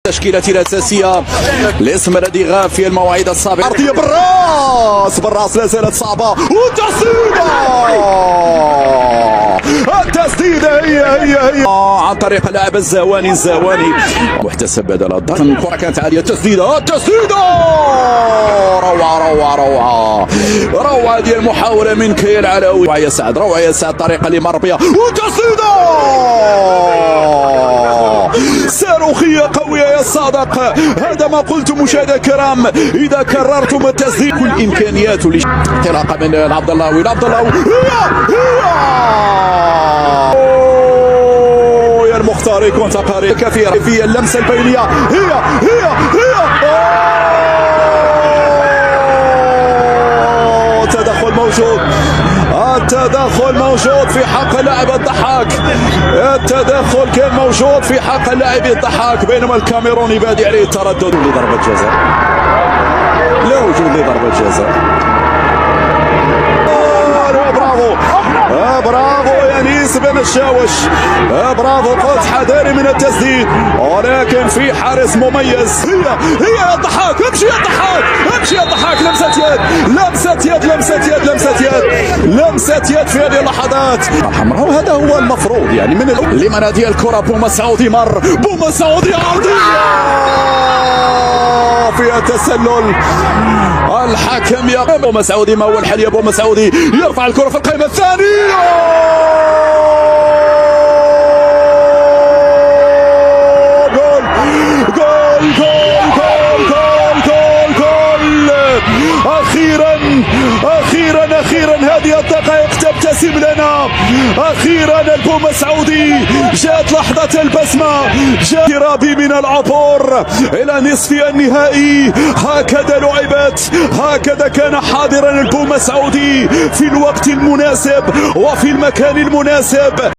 التشكيلة الأساسية الاسم الذي غاب في المواعيد السابقة. عرضية بالراس لا زالت صعبة، التسديدة هي عن طريق اللاعب الزواني محتسب بدل الضغط. الكرة كانت عالية، التسديدة روعة ديال المحاولة من كي العلوي. روعة يا سعد طريقة اللي مر بها، وتسديدة صاروخية قوية يا صادق. هذا ما قلت مشاهدينا الكرام، إذا كررتم التسديد كل إمكانياته انطلاقة من عبد الله يا المختار يكون تقارير كثيرة في اللمسة البينية. هي التدخل موجود في حق اللاعب الضحاك. التدخل كان موجود في حق اللاعب الضحاك، بينما الكاميروني بادي عليه التردد لضربة جزاء. لا وجود لضربة جزاء. برافو يا انيس بن الشاوش، برافو. قلت حذاري من التسديد، ولكن في حارس مميز. هي يا الضحاك، امشي يا الضحاك، لمسة يد في هذه اللحظات الحمراء. وهذا هو المفروض يعني من لمن هذه الكرة. بومسعودي عرضية فيها تسلل. الحكم يا بومسعودي، ما هو الحل يا بومسعودي؟ يرفع الكرة في القائمة الثانية. أخيرا هذه الدقائق تبتسم لنا. أخيرا البومسعودي جاءت لحظة البسمة، جاء اقترابي من العبور إلى نصف النهائي. هكذا لعبت، هكذا كان حاضرا البومسعودي في الوقت المناسب وفي المكان المناسب.